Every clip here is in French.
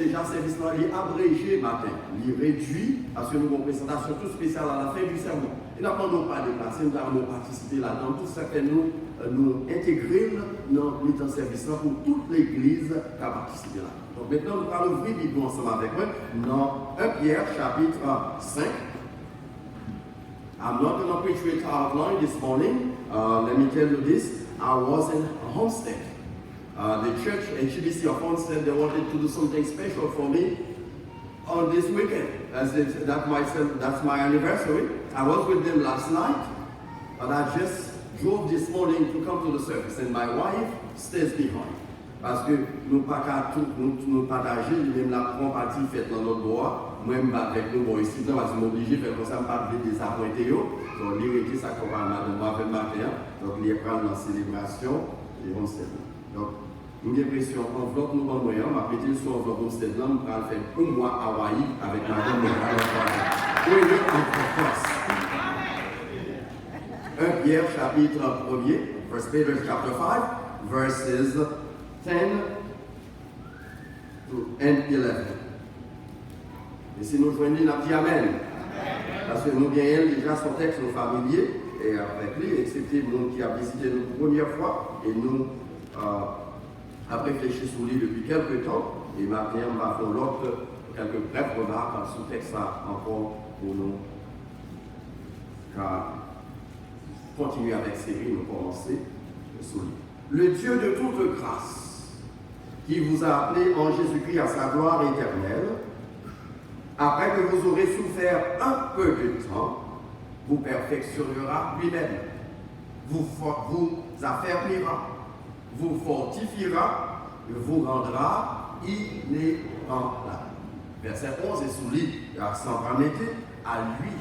déjà service là, il est abrégé matin, il est réduit parce que nous avons une présentation tout spéciale à la fin du sermon. Et nous n'avons pas déplacé, nous avons participé là-dedans, tout ça que nous intégrer dans le service là pour toute l'église qui a participé là. Donc maintenant, nous allons ouvrir Bible ensemble avec moi dans 1 Pierre chapitre 5. I'm not going to preach with outline this morning. Let me tell you this. I was in Homestead. The church, HBC of Homestead, they wanted to do something special for me on this weekend. That's my anniversary. I was with them last night, but I just drove this morning to come to the service, and my wife stays behind. Parce que nous ne pouvons nous partager, même la compagnie faite dans notre bois, moi-même avec nous, bon, ici, parce que je suis obligé de faire comme ça, je ne pas désappointer. Donc, l'héritier, ça commence à moi avec matin. Donc, il est prendre la célébration et on sait. Donc, nous avons l'impression enveloppe nous en moyen, ma petite sur enveloppe on sait là, nous allons faire un mois à Hawaï avec madame Morin. Oui, en France. 1 Pierre chapitre 1er, 1 Peter chapter 5, verses 10 and 11. Et si nous joignons, nous avons dit Amen. Parce que nous gagnons déjà son texte nos familiers, et avec lui, excepté nous qui a visité nous pour la première fois, et nous avons réfléchi sur lui depuis quelques temps, et maintenant on va faire l'autre, quelques brèves remarques sur le texte encore pour nous continuer avec série, nous commencer sur lui. Le Dieu de toute grâce, qui vous a appelé en Jésus-Christ à sa gloire éternelle, après que vous aurez souffert un peu de temps, vous perfectionnera lui-même, vous affermira, vous fortifiera, vous rendra inébranlable. Verset 11 est souligné à à lui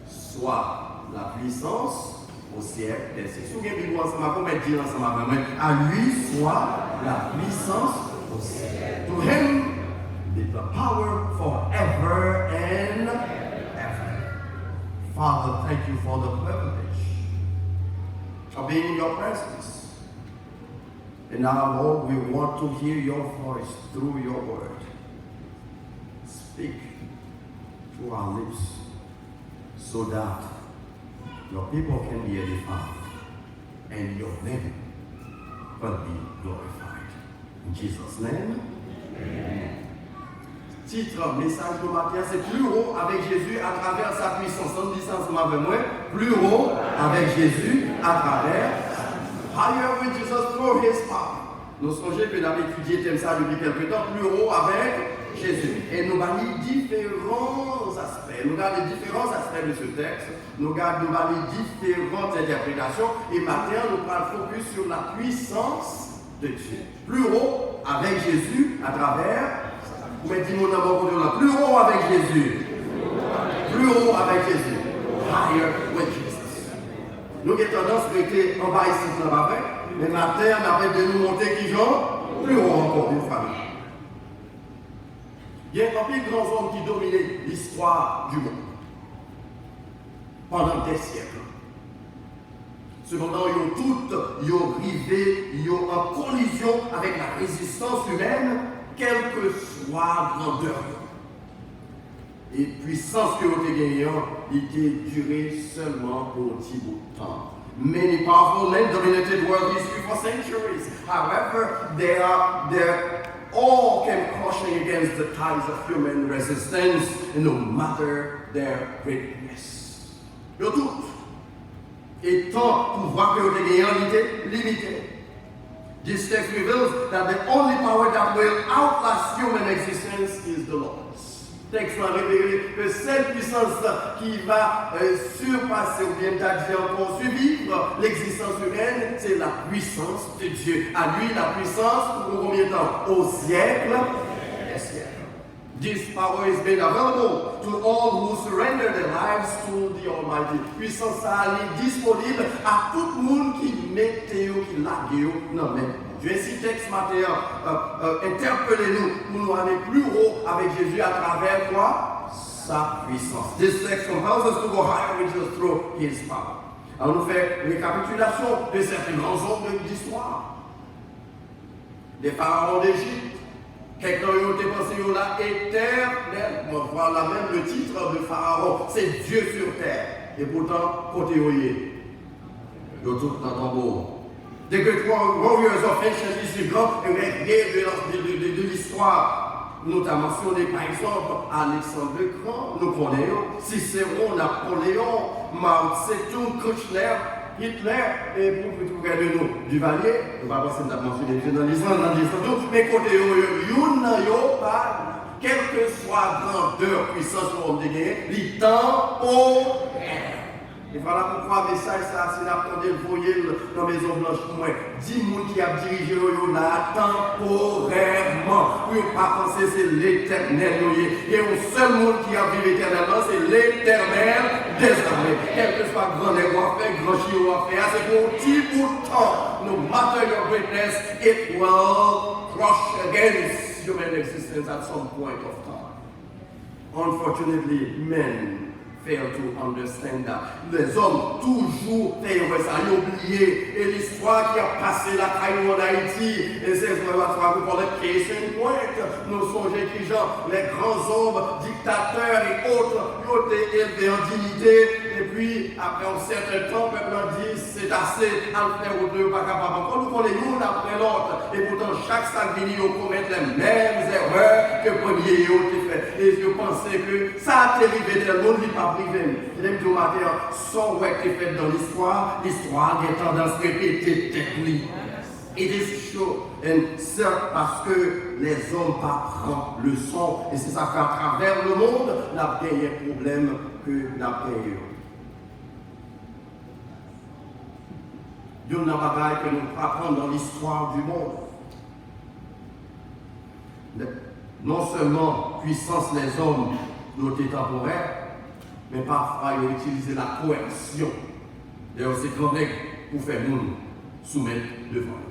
soit la puissance au siècle des siècles. Si vous avez dit ensemble, comment dire ensemble, à lui soit la puissance au siècle. To him be the power forever and ever. Father, thank you for the privilege of being in your presence. And now, Lord, we want to hear your voice through your word. Speak to our lips so that your people can be edified and your name will be glorified. In Jesus' name, amen. Titre, message de matin, c'est plus haut avec Jésus à travers sa puissance. On dit ça ensemble avec moi. Plus haut avec Jésus à travers higher with Jesus through his power. Nous songeons que nous avons étudié ça depuis quelques temps. Plus haut avec Jésus. Et nous avons différents aspects. Nous avons différents aspects de ce texte. Nous avons différentes interprétations. Et maintenant, nous allons focus sur la puissance de Dieu. Plus haut avec Jésus à travers. Vous mettez mon amour là. Plus haut avec Jésus. Plus haut avec Jésus. Higher with Jesus. Nous avons tendance à rester en bas ici, dans la main. Mais maintenant, on a de nous monter qui genre plus haut encore une fois. Il y a un peu de grands hommes qui dominaient l'histoire du monde pendant des siècles. Cependant, ils ont rivé, ils ont en collision avec la résistance humaine, quelle que soit la grandeur. Et puissance que vous avez gagnée, il était durée seulement pour un petit bout de temps. Many powerful men dominated world history for centuries. However, they all came crushing against the tides of human resistance, no matter their greatness. Yo tout. Et tant pouvoir que vous avez limité. This text reveals that the only power that will outlast human existence is the Lord's. Texte va révéler que cette puissance qui va surpasser ou bien encore survivre l'existence humaine, c'est la puissance de Dieu. À lui, la puissance pour combien de temps? Au siècle des siècles. This power is made available to all who surrender their lives to the Almighty. Puissance est disponible à tout le monde qui met qui lague non mais Dieu si texte matin interpellez-nous pour nous aller plus haut avec Jésus à travers quoi? Sa puissance. This text compels us to go higher with Jesus through his power. Alors nous faisons une récapitulation de certains grands hommes d'histoire. Des pharaons d'Égypte, Quelqu'un ont pensé là éternel. Voilà même le titre de Pharaon, c'est Dieu sur terre. Et pourtant, côté oyer, il y a tout dans ton beau. Dès que tu Warriors of Ancient Israel, de l'histoire, nous avons mentionné par exemple Alexandre le Grand, nous connaissons Cicéron, Napoléon, Mao Tse-tung, Kouchner, Hitler, et pour trouver de nous, Duvalier, on va passer à mentionner dans l'histoire, mais côté yo, pas, quelle que soit grandeur, puissance, ou homme de guerre, les temps au et voilà pourquoi le message, ça, c'est d'attendre le voyer dans la Maison Blanche pour moi. 10 personnes qui ont dirigé là temporairement. Pour ne pas penser c'est l'éternel. Et un seul monde qui a vécu éternellement, c'est l'éternel désormais. Quel que soit grand ego à faire, grand chiro à faire, c'est pour un petit bout de temps. No matter your greatness, it will crush against human existence at some point of time. Unfortunately, men fail to understand that. Les hommes toujours faillent ça, ils ont oublié. Et l'histoire qui a passé la taille en Haïti, et c'est ce qu'on va pour le case in point. Nous songeons qui genre, les grands hommes, dictateurs et autres, ils ont été élevés en dignité. Et puis, après un certain temps, le peuple a dit, c'est assez, à le faire aux deux, pas capable. Quand nous connaissons l'une après l'autre, et pourtant chaque sanguini, ils commettent les mêmes erreurs que le premier ont fait. Et je pensais que ça a arrivé tellement, il pas privé. Même du matin, sans ouais qui est fait dans l'histoire a tendance à répéter technique. It is true. Et c'est parce que les hommes pas prennent le son. Et c'est ça qu'à travers le monde, la gagné problème que la gagné. Dieu n'a pas bagaille que nous apprenons dans l'histoire du monde. Non seulement puissance les hommes côté temporaire, mais parfois ils ont utilisé la coercion. D'ailleurs, c'est correct pour faire nous soumettre devant.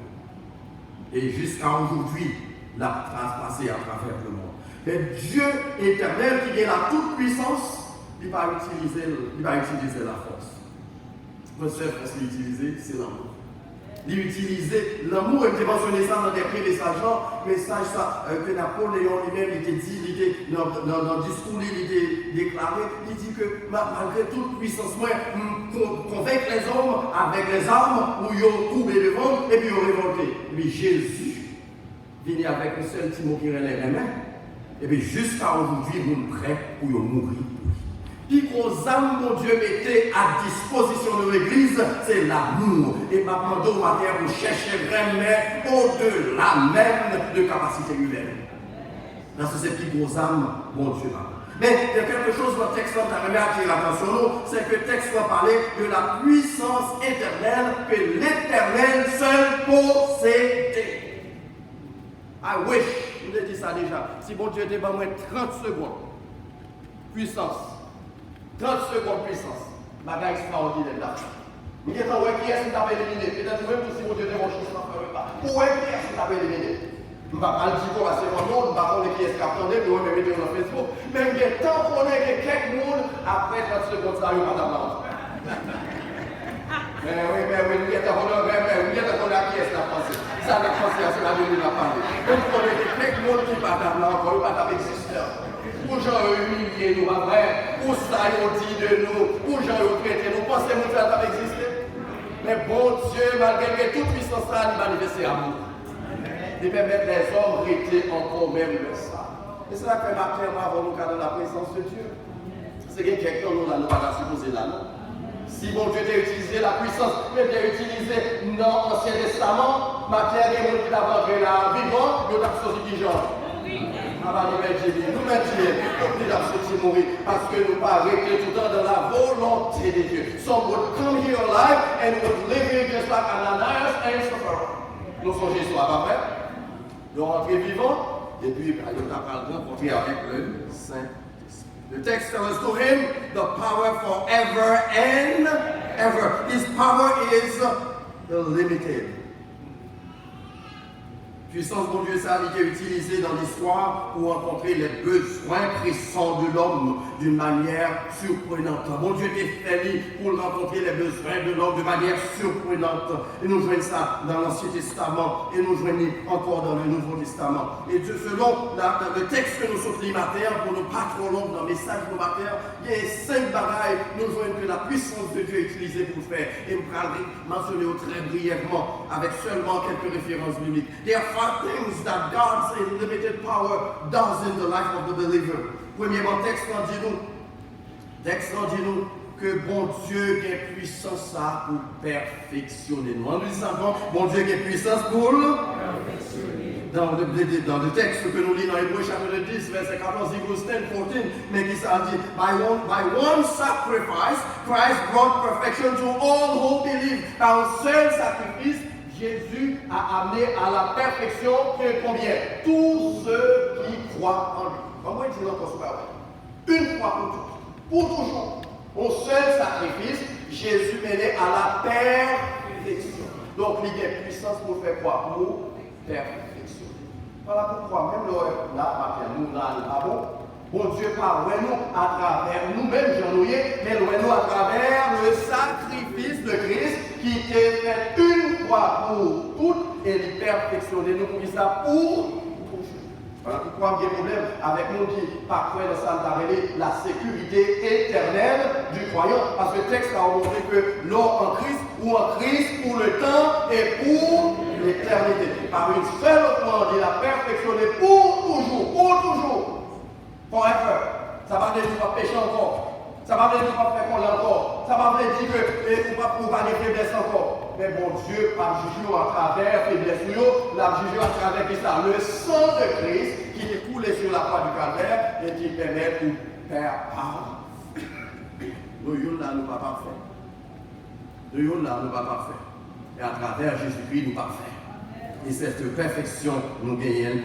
Et jusqu'à aujourd'hui, la trace passée à travers le monde. Mais Dieu éternel qui est la toute puissance, il va utiliser la force. Le seul force qu'il utilise, c'est l'amour. Il utilisait l'amour, il était mentionné ça dans des clés des sages, message ça, que Napoléon lui-même était dit, dans le discours, il était déclaré, il dit que malgré toute puissance, moi, convaincre les hommes avec les armes, où ils ont courbé le ventre, et puis ils ont révolté. Mais Jésus vient avec un seul petit mot qui relève les mains, et puis jusqu'à aujourd'hui, vous êtes prêts pour mourir. Puis qu'aux âmes, mon Dieu, mettait à disposition de l'Église, c'est l'amour. Et ma demande au matin, vous cherchez vraiment au-delà même de capacité humaine. Parce que c'est plus gros âmes, mon Dieu. Mais il y a quelque chose dans le texte qui a attiré l'attention, c'est que le texte va parler de la puissance éternelle que l'Éternel seul possédait. I wish, je vous ai dit ça déjà, si mon Dieu était pas moins 30 secondes, puissance. 30 secondes puissance. Bagage extraordinaire là. Vous dites, qui est-ce qui t'a éliminé? Peut-être même si mon Dieu est mon chose, ça ne ferait pas. Où est qui est-ce qui t'a éliminé? Je ne vais pas le dire pour la seconde, je ne vais pas qui est-ce qui a attendé, mais on va mettre sur Facebook. Mais il y a tant qu'on est que quelques monde, après 30 secondes, ça arrive à la base. Mais oui, il y a tant qu'on a qui est-ce qui a pensé. Ça n'a pas pensé à ce que la Bible a parlé. Donc, on est que quelques monde qui ne parle pas là encore, pas d'existence. Pour gens humilier nous, après, pour ça ils dit de nous, pour gens traiter nous, pensez que ça va exister. Mais bon Dieu, malgré toute puissance, ça a manifesté amour. Il permet les hommes de rester encore même de ça. Et c'est là que ma terre va avoir dans la présence de Dieu. C'est que quelqu'un nous là, nous pas supposé là, non? Si bon Dieu t'a utilisé la puissance, mais t'a utilisé dans l'Ancien Testament, ma terre est montrée d'abord là, vivant, nous avons sorti qui genre. Nous mettons mourir parce que nous pas arrêter tout le temps dans la volonté de Dieu. Some would come here alive and would live here just like Ananias and Sapphira. Nous sommes Jésus à vrai. Nous rentrons vivants et puis nous avons rencontré avec le Saint-Esprit. The text tells us to him the power forever and ever. His power is limited. Puissance, mon Dieu, ça qui est utilisée dans l'histoire pour rencontrer les besoins pressants de l'homme d'une manière surprenante. Mon Dieu, t'es fait pour rencontrer les besoins de l'homme de manière surprenante. Et nous joignons ça dans l'Ancien Testament et nous joignons encore dans le Nouveau Testament. Et selon le texte que nous sommes li matin, pour ne pas trop long dans le message de matin, il y a 5 bagailles, nous joignons que la puissance de Dieu est utilisée pour faire. Et nous allons mentionner très brièvement avec seulement quelques références bibliques. There are things that God's unlimited power does in the life of the believer. Premièrement, texte dit nous que bon Dieu qui est puissance ça pour perfectionner. Nous savons, bon Dieu qui est puissance pour perfectionner. Dans le texte que nous lisons dans Hébreux chapitre 10, verset 14, Hebrews 10, 14, mais qui ça dit, by one sacrifice, Christ brought perfection to all who believe. Par un seul sacrifice, Jésus a amené à la perfection que combien? Tous ceux qui croient en lui. Comment il dit encore ce une fois pour toutes, pour toujours. Au seul sacrifice, Jésus menait à la perfection. Donc, il y a puissance pour faire quoi? Pour perfection. Voilà pourquoi, même là, nous, là, bon Dieu parle nous à travers nous-mêmes, mais nous à travers le sacrifice de Christ qui est fait une fois pour toutes et il perfectionner nous pour ça pour toujours. Voilà pourquoi il y a un problème avec nous qui parfois dans ça la sécurité éternelle du croyant. Parce que le texte a montré que l'or en Christ ou en Christ pour le temps et pour l'éternité. Par une seule offrande, il a perfectionné pour toujours. Forever. Ça va dire que tu vas pécher encore. Ça va dire que tu vas faire qu'on encore. Ça va dire que tu ne vas pas des faiblesses encore. Mais bon Dieu, par juger à travers faiblesse, la juger à travers ça. Le sang de Christ qui est coulé sur la croix du calvaire et qui permet de faire pardon. Nous là, nous ne pas parfaits. Nous là, nous ne pas parfaits. Et à travers Jésus-Christ, nous parfaits. Et cette perfection, nous gagnons.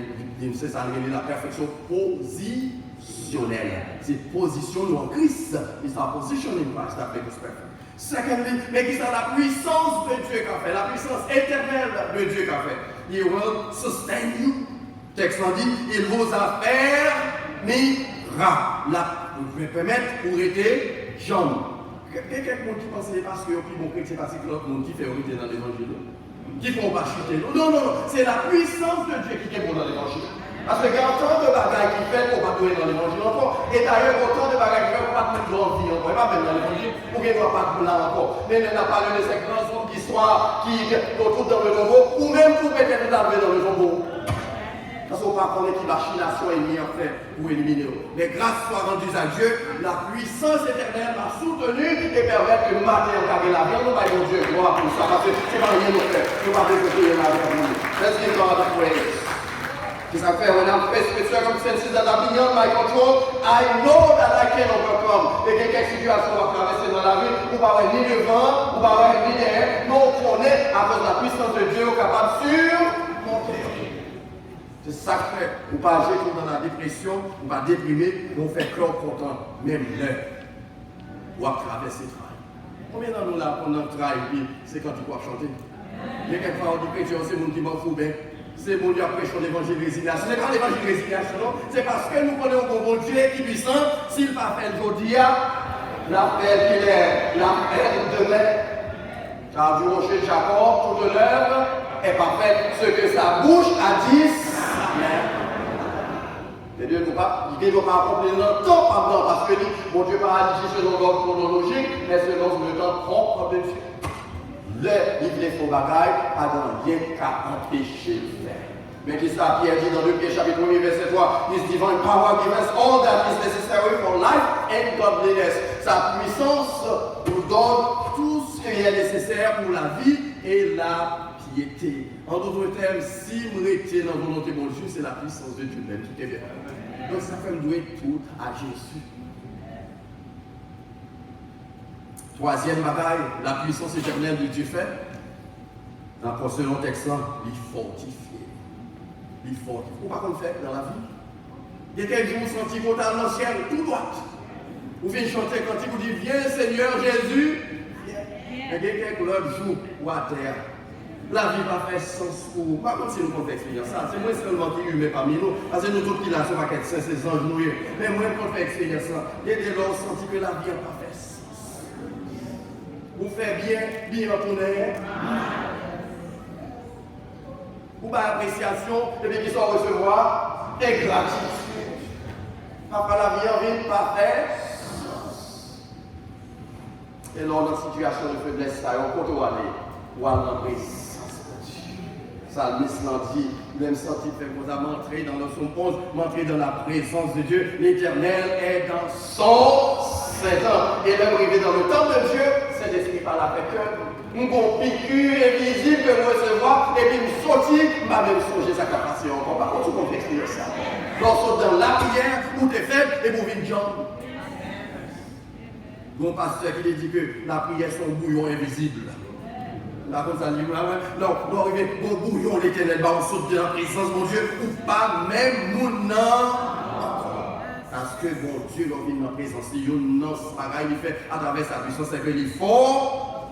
C'est ça, la perfection positionnelle. C'est position nous en Christ. It's our position in Christ that makes us perfect. Secondly, mais qui c'est la puissance de Dieu qu'a fait, la puissance éternelle de Dieu qu'a fait. He will sustain you. Texte dit, il vous a permettra. Vous pouvez permettre pour aider Jean. Quelqu'un qui pense que c'est parce que bon chrétien, parce que l'autre monde qui fait hériter dans l'évangile. Qui ne font pas chuter. Non, c'est la puissance de Dieu qui est bon dans l'évangile. Parce qu'il y a autant de bagailles qui fait qu'on va donner dans l'évangile encore. Et d'ailleurs, autant de bagailles qui fait qu'on va pas mettre dans vie encore. Pas même dans l'évangile, ou qu'il ne doit pas là encore. Mais on a parlé de ces grands hommes d'histoire qui retrouvent dans le tombeau, ou même pour peut-être laver dans le tombeau. Parce qu'on ne va pas connaître qui machination est mise en fait pour éliminer. Mais grâce soit rendue à Dieu, la puissance éternelle m'a soutenu et permet que nous matin on carré la vie. Nous pas mon Dieu, gloire pour ça, parce que c'est pas rien nous faire. Nous pas besoin de la vie. Let's give God the praise. Qu'est-ce que ça fait? When I'm faced with circumstances that are beyond my control, I know that I can overcome. Et quelle situation va traverser dans la vie, ou pas ni le vent, ou pas ni derrière, nous on connaît à cause de la puissance de Dieu capable de surmonter. C'est ça que fait. Ou pas agir dans la dépression, ou pas déprimer, ou on fait cœur content, même l'heure. Ou à traverser le travail. Combien d'entre nous là pendant le travail, puis c'est quand tu crois chanter? Il y a quelquefois on dit chrétien, c'est mon qui m'en fout bien. C'est mon Dieu après l'évangile de résignation. Ce n'est pas l'évangile de résignation, non. C'est parce que nous connaissons un bon Dieu qui est puissant. S'il va faire aujourd'hui, l'appel qu'il est, l'appel demain. Car du rocher de Jacob, toute l'œuvre est parfaite. Ce que sa bouche a dit, et Dieu ne va pas accomplir le temps pendant parce que mon Dieu va agir selon l'ordre chronologique, mais selon le temps propre de Dieu. Le livre des faux bagailles a dans rien qu'à empêcher de faire. Mais qui ça, Pierre dit dans le Pierre chapitre 1, verset 3, His divine power gives us all that is necessary for life and godliness. Sa puissance nous donne tout ce qui est nécessaire pour la vie et la piété. En d'autres termes, si nous étions dans la volonté de Dieu, c'est la puissance de Dieu même qui est bien. Donc ça fait nous donner tout à Jésus. Troisième bagaille, la puissance éternelle de Dieu fait. Dans le selon texte, il fortifie. Il fortifie. Vous ne pouvez pas faire dans la vie. Il y a quelques jours, vous sentez total dans le ciel, tout droit. Vous venez chanter quand vous dites, viens Seigneur Jésus. Mais il y a quelques autres jours ou à terre. La vie n'a pas fait sens pour vous. Par contre, si nous pouvons expérience ça, c'est moi seulement qui humain parmi nous. Parce que nous tous qui là, ce paquet de saints, c'est anges nous. Mais moi, je peux faire expérience ça. Et dès lors, senti que la vie n'a pas fait sens. Vous faites bien, bien retourner. Ou pas appréciation, et bien qu'ils sont recevoir, et gratitude. Après la vie en vie, pas fait. Et lors de la situation de faiblesse, ça, on peut aller, ou aller en présence de Dieu. Salmiste l'a dit, même senti fait vous a montré dans le psaume 11, montrer dans la présence de Dieu. L'Éternel est dans son Satan. Et même arrivé dans le temps de Dieu, c'est l'esprit par la fait que nous avons piqûre invisible que nous recevons, et puis nous sortis, pas même songer sa capacité encore. Par contre, tu peux expliquer ça. Lorsque dans la prière, où tu es faible, et vous venez de jambe. Mon pasteur qui dit que la prière c'est un bouillon invisible. Là, comme ça, non, nous arrivons au bouillon, l'Éternel, on saute de la présence, mon Dieu, ou pas même mon nom. Parce que mon Dieu, l'on vient dans la présence, il fait à travers sa puissance, c'est que il faut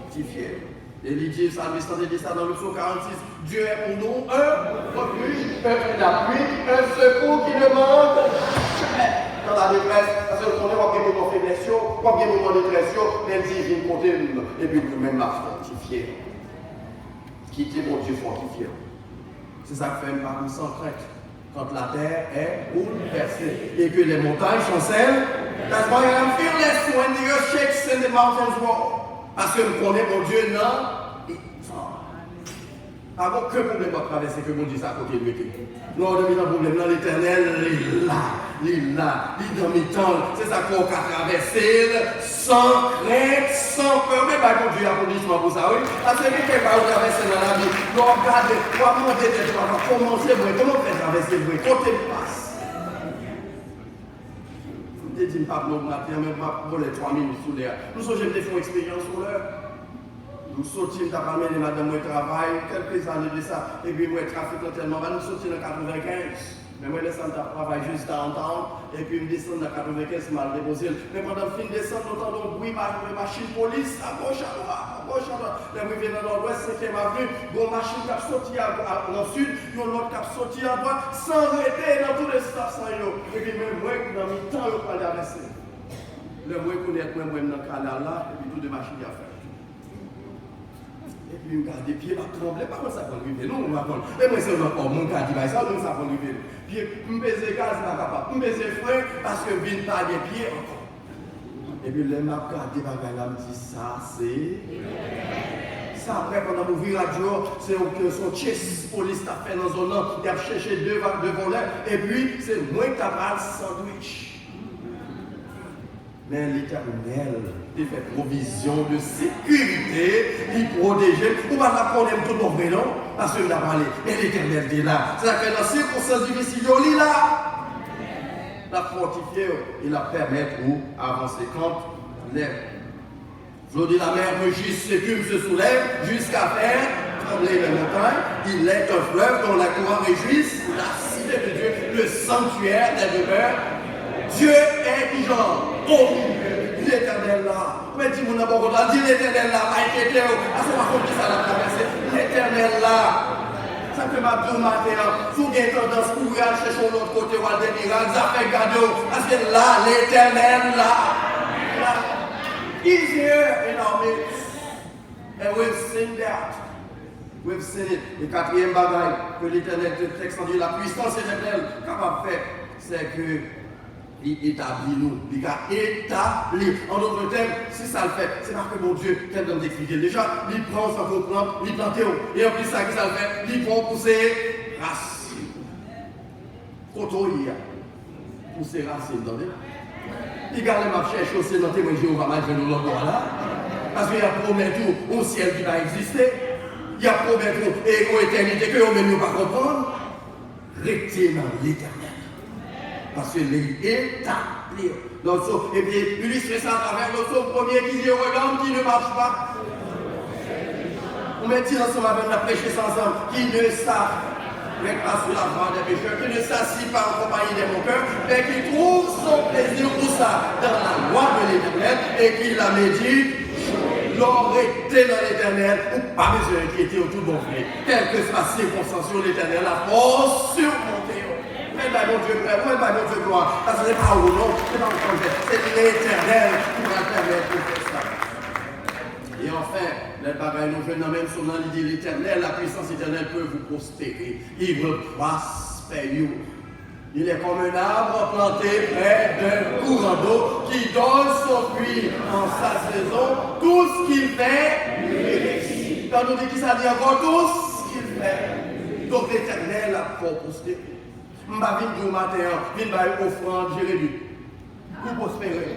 fortifier. Et il dit, ça dans le psaume 46, Dieu est pour nous un refuge, un appui, un secours qui ne manque jamais. Dans la détresse, parce que on est pas bien moment faiblesse, pas bien moment de détresse, mais il dit, viens compter, et puis nous-mêmes la fortifier. Quitter mon Dieu fortifié. C'est ça que fait une parole sans crainte. Quand la terre est bouleversée et que les montagnes chancellent, that's why I'm fearless when the earth shakes and the mountains roar. Parce que nous connaissons mon Dieu, non? Avant que problème va traverser, que mon Dieu à côté de lui. Nous avons un problème dans l'Éternel, il est là, il est dans mes temps. C'est ça qu'on a traversé sans crainte, sans peur. Mais pas mon Dieu applaudissement pour ça, oui. Parce que quelqu'un va traverser dans la vie. Nous regardons, nous avons demandé d'être là, comment c'est vrai, comment faire traverser vrai, côté de passe. Je dis pas pour le matin, même pas pour les 3 minutes sous l'air. Nous sommes des fois expérience sur l'heure. Nous sortis, nous avons amené madame au travail, quelques années de ça, et puis moi, trafic tellement, nous sortis en 95. Mais moi, je descends à travail juste à entendre, et puis je descends en 95, mal déposé. Mais pendant le fin de descendre, nous entendons bruit, machine police, à gauche, à droite, à gauche, à droite. Là, je viens dans l'ouest, 5e avenue, une machine qui a sorti dans le sud, une autre qui a sorti à droite, sans arrêter dans tous les stations. Et puis même moi, dans mes temps, je peux aller avancer. Le moi, je connais moi, dans le canal là, et puis toutes les machines à faire. Et puis, je regarde les pieds, je tremble, pas comme ça pour arriver. Non, on va prendre. Mais moi, c'est encore mon cas, ça, donc ça pour arriver. Puis, je me pèse gaz, je ne suis pas capable. Je me pèse frein parce que je ne viens pas des pieds encore. Et puis, les maps, je me dis, ça, c'est. Ça, après, pendant mon virage, c'est son chess police a fait dans zone là, il a cherché 2 volets. Et puis, c'est moi qui a sandwich. Mais l'Éternel, il fait provision de sécurité, il protège. On va la prendre tout nos vrais noms, parce qu'il a parlé. Et l'Éternel est là. C'est-à-dire que dans ces circonstances difficiles, il est là. La fortifier et la permettre ou avancer. Quand je dis la mer rugisse, s'écume, se soulève, jusqu'à faire trembler les montagnes. Il est un fleuve dont la courant réjouisse, la cité de Dieu, le sanctuaire des demeures. Dieu est qui genre? Oh, l'Éternel là. Mais dis-moi d'abord, dis l'Éternel là, pas inquiété. À ce moment ça l'a traversé. L'Éternel là. Ça fait ma douce matin. Si vous avez tendance pour aller chercher l'autre côté ou à des miracles, ça fait cadeau. Parce que là, l'Éternel là. He's here in our midst. And we've seen that. We've seen it. Le 4e bagaille que l'Éternel, le texte en dit, la puissance éternelle capable de faire, c'est que il établit nous, il a établi. En d'autres termes, si ça le fait, c'est parce que mon Dieu t'aime de m'expliquer. Déjà, il prend sa plante, il plante. Et en plus, ça que ça le fait, il prend pousser racines. Koto, il y a pousser racines, attendez. Il garde ma cherche aussi dans témoin Jéhovah, malgré nous l'endroit là. Parce qu'il y a promis tout au ciel qui va exister. Il y a promis tout et une éternité que nous ne pouvons pas comprendre. Restez dans l'éternel. Parce que les établir. Et puis, illustrer ça à travers le psaume premier qui dit regarde qui ne marche pas. On met ensemble avec la prêcher ensemble qui ne s'arrête pas sur la voie des pécheurs, qui ne s'assit pas en compagnie des moqueurs, mais qui trouve son plaisir pour ça dans la loi de l'Éternel et qui la médite. l'on était dans l'éternel, ou pas besoin d'inquiéter autour de mon frère. Quelle que soit la circonstance, l'éternel a force surmonter. Mais mon Dieu, mon Dieu, gloire. Parce que ce n'est pas au nom, c'est pas au projet. C'est l'éternel qui va permettre de faire ça. Et enfin, les bagailles nous venons même sur l'idée de l'éternel, la puissance éternelle peut vous prospérer. Il veut prospérer. Il est comme un arbre planté près d'un courant d'eau qui donne son fruit en sa saison. Tout ce qu'il fait, il réussit. Quand nous dit qu'il s'agit encore tout ce qu'il fait. Donc l'éternel a prospéré. Je vais venir du matin, je vais offrande Jérémie. Pour prospérer.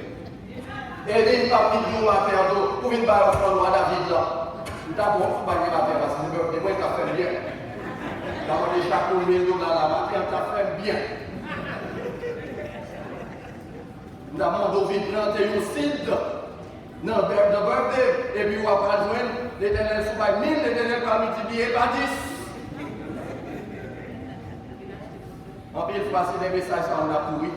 Et il va venir du matin, pour venir offrande à David là. D'abord, je vais venir matin parce que moi, je fait bien. D'abord, déjà, pour $1,000 la matin, tu as fait bien. Nous avons demandé de planter un site dans le birthday, et puis on va pas joindre l'éternel sur 1000, l'éternel va multiplier par 10. En plus, il passer des messages, ça on a couru.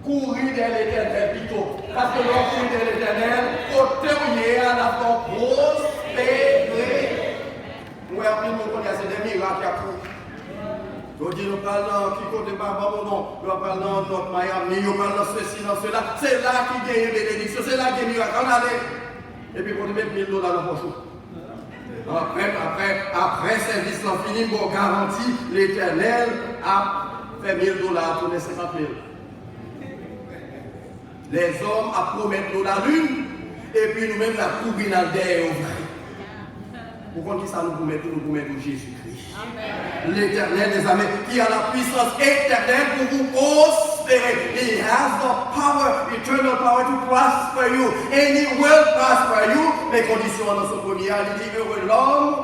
Courir derrière l'éternel plutôt. Parce que l'on court derrière l'éternel, côté où il y a la force prospérer. Oui, en plus, nous connaissons des miracles à court. Je dis, nous parlons qui compte pas mon nom, nous parlons de notre Miami, nous parlons de ceci, dans cela. C'est là qui gagne bénédiction, c'est là qui est miracle. On allait. Et puis, pour nous mettre $1,000 dans le poche. Après service fini, pour garantir l'éternel a fait $1,000 pour les 50 000. Les hommes a promettre la lune, et puis nous-mêmes la courbinale derrière au vrai. Pourquoi ça nous promet Jésus-Christ? L'éternel des amis, qui a la puissance éternelle pour vous prospérer. He has the power, eternal power to prosper you. And he will prosper you. Les conditions dans son premier, il dit heureux l'homme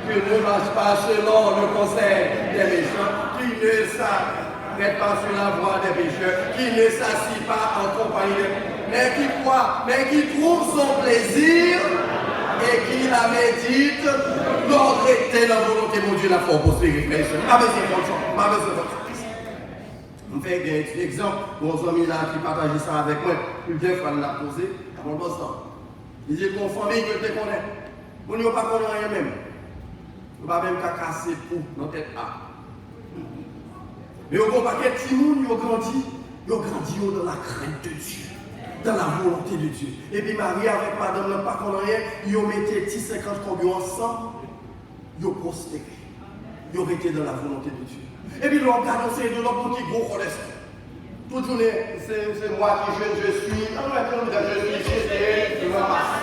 qui ne marche pas selon le conseil des méchants, qui ne s'arrête pas sur la voie des pécheurs, qui ne s'assit pas en compagnie mais qui croit, mais qui trouve son plaisir et qui la médite, l'ordre était la volonté de Dieu, la foi prospérer. Pas besoin de fonction, pas besoin de fonction. On fait un exemple, mon ami là qui partage ça avec moi, plusieurs fois il l'a posé, à mon boss. Il dit qu'on famille que tu connais. On n'y a pas connu rien même. On va même qu'à casser pour dans tête A. Mais au paquet de Timoun, ils ont grandi dans la crainte de Dieu. Dans la volonté de Dieu. Et puis Marie avec madame n'a pas connu rien, ils ont mis 10-50 combien ensemble, ils ont prospéré. Ils ont été dans la volonté de Dieu. Et puis l'on regarde, c'est de l'homme qui gros connaissent. Toute journée, c'est moi qui je suis. Ah non, je suis, je m'amasse.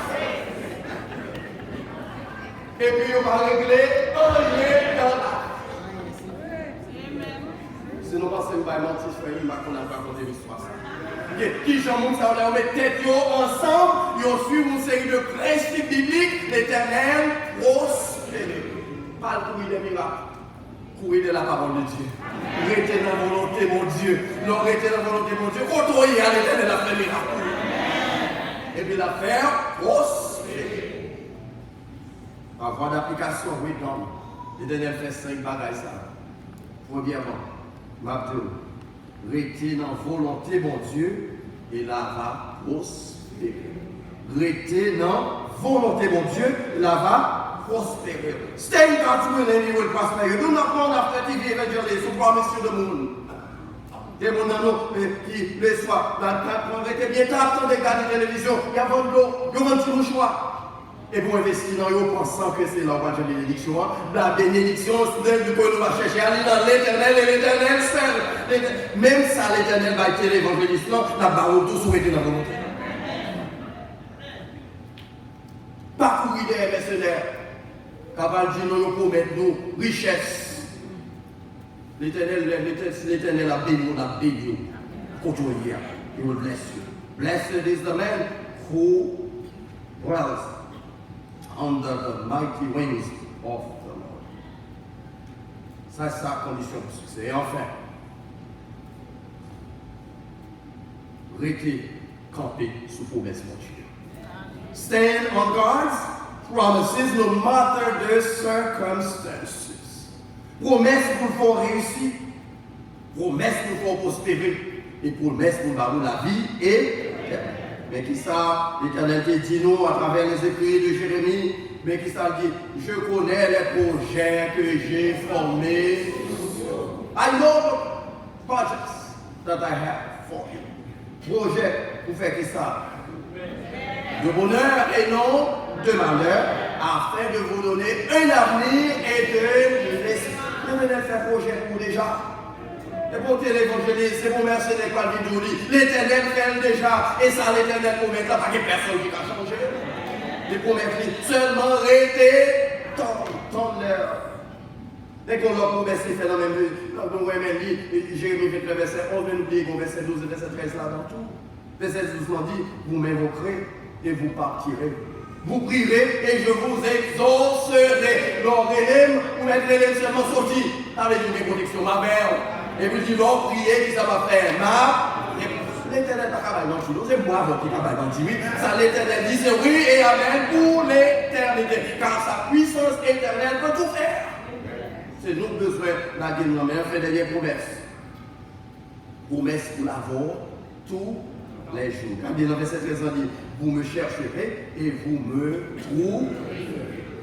Et puis on va régler un lien dans la. Sinon, parce que je vais mentir, je vais raconter l'histoire. Qui j'en ça, on met tête ensemble, ils ont suivi une série de principes bibliques, l'éternel prospérer. Pas le courir des miracles, courir de la parole de Dieu. Rester dans la volonté de mon Dieu. Non, rester dans la volonté de mon Dieu. Côtoyer à l'éternel a fait miracle. Et puis la faire prospérer. Par voie d'application, oui, non. L'éternel fait 5 bagages ça. Premièrement, Mathieu. Rester dans la volonté de mon Dieu et là va prospérer. Rester dans la volonté de mon Dieu, là va prospérer. Stay in God's will and He will prosper you. Do not run after TV evangelism, promise you the moon. Des gens qui, le soir, on était bien tard, on regarde la télévision, il y a vendu l'eau, il y a vendu le choix. Et pour investir dans eux, pensant que c'est leur de bénédiction, la bénédiction, c'est du coup, nous va chercher à aller dans l'éternel et l'éternel seul. Même ça, l'éternel va être l'évangéliste, la barre tout souhaité dans la volonté. Parcourir des mercenaires, capable de dire nous promettre nous richesse. L'éternel a béni, côtoyer. He will bless you. Blessed is the man who dwells under the mighty wings of the Lord. Ça, c'est sa condition de succès. Et enfin, restez campé sous promesse de Dieu. Stand on God's promises no matter the circumstances. Promesse pour le faire réussir, promesse pour le faire prospérer, et promesse pour nous la vie et Mais qui ça, l'Éternel te dit nous à travers les écrits de Jérémie, mais qui ça dit, je connais les projets que j'ai formés. I know the projects that I have for you. Projet pour faire qui ça? De bonheur et non de malheur, afin de vous donner un avenir et de laisser. Vous venez faire projet pour déjà. Et pour l'évangéliste, c'est pour merci l'école vidéo. L'Éternel fait déjà. Et ça, l'Éternel promet. Là, pas que personne qui va changer. Les promesses, seulement rester dans l'heure. Dès qu'on l'a promis, c'est fait dans le même livre. Jérémie 29, verset 11, mais n'oubliez qu'on verset 12 et verset 13 là dans tout. Verset 12 dit, vous m'invoquerez et vous partirez. Vous prierez et je vous exaucerai. L'orélème, vous mettrez les seulement sortis. Avec une protection, ma mère. Et puis tu vas prier, qui ça va faire? L'Éternel n'a pas dans tout. C'est moi qui n'a pas dans tout. Ça, l'Éternel dit, c'est oui et amen pour l'éternité. Car sa puissance éternelle peut tout faire. C'est nous besoin de la guérison. Mais on fait des promesses. Promesses pour l'avoir tous les jours. Quand dans verset 13, on dit, vous me chercherez et vous me trouverez.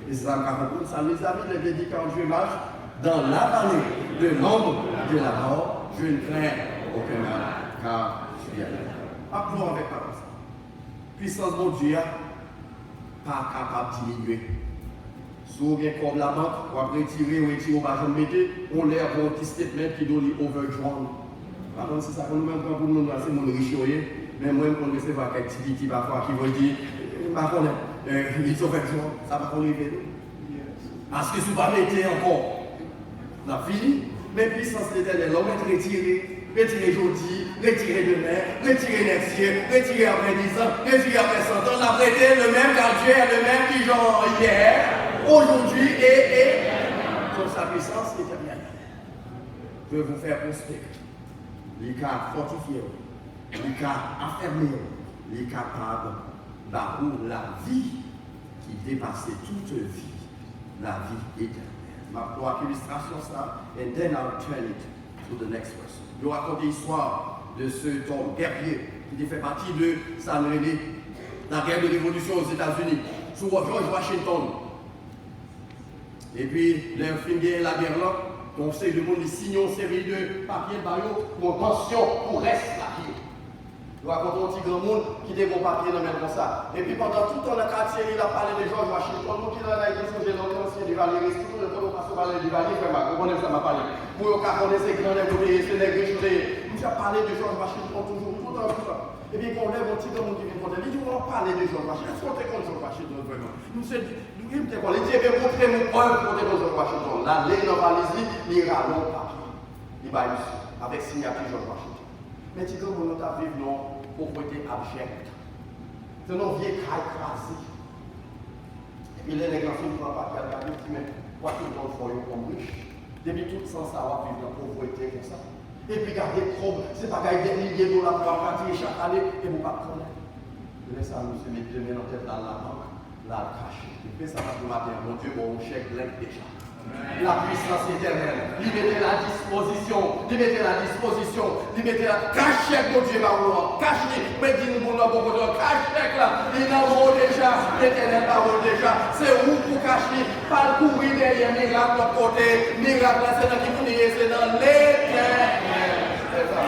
Et c'est ça, ça les amis, les dit quand je marche dans la vallée de l'ombre de la mort, je ne crains aucun mal, car je suis avec vous. Appelons avec parole ça. Puissance de Dieu, pas capable de diminuer. Si vous avez comme la banque, vous avez retiré, vous avez retiré, on l'a pour un petit statement qui donne overdrawn. Par contre, c'est ça que nous-mêmes, quand nous nous c'est mon riche, mais moi, on recevra quelques activités parfois qui vont dire, par contre, ils sont overdrawn, ça va qu'on arriver. Parce que si vous ne mettez encore, on a fini, mais puissance de l'Éternel, l'homme est retiré. Retiré aujourd'hui, retiré demain, retiré next year, retiré après 10 ans, retiré après 100 ans. La prêté le même car Dieu est le même qui genre hier, aujourd'hui et sur sa puissance éternelle. Je vais vous faire prospérer. Les cas fortifiés, les cas affermés, les capables d'avoir la vie qui dépassait toute vie, la vie éternelle. Ma illustration ça, and then I'll turn it to the next person. Je vais raconter l'histoire de ce homme guerrier qui fait partie de la guerre de révolution aux États-Unis, sous George Washington. Et puis, les films de la guerre là, on sait le monde signe une série de papiers pour pension pour reste la vie. Je vais raconter un petit grand monde qui a des papiers dans le même comme ça. Et puis pendant tout le temps, le quartier, il a parlé de George Washington. Nous qui dans la église, j'ai l'ancien du Valéry, tout le temps, on parler du Valéry, vraiment, vous connaissez ça m'a parlé. Pour connaître ces grands négociés, ces négociés, nous avons parlé de George Washington toujours, tout le temps, tout ça. Et puis qu'on lève un petit grand monde qui vient contre lui, il dit, on va parler de George Washington. Est-ce qu'on te compte George Washington vraiment? Nous sommes dit, il dit, montrez mon preuve pour George Washington. Là, les normalistes, il ira long papier. Il va ici, avec signature George Washington. Mais tu dis, on a vécu non. Pauvreté abjecte. C'est nos vieux cas écrasés. Et puis les négociants ne vont pas faire la vie, mais quoi qu'ils font comme riche. Depuis tout sans savoir vivre la pauvreté comme ça. Et puis garder trop, c'est pas gagner des milliers de dollars pour partir chaque année et vous ne pas connaître. Et ça nous se met deux mains en tête dans la banque, là caché. Et puis ça va pour matin, mon Dieu, mon chèque blanc déjà. La puissance éternelle, lui mettez la disposition, cache mon Dieu, cache, mais dis-nous là, cache là, il n'a pas déjà, l'éternel parole déjà, c'est où pour cacher, pas courir derrière miracle de côté, miracle c'est dans qui vous c'est dans l'éternel. C'est ça.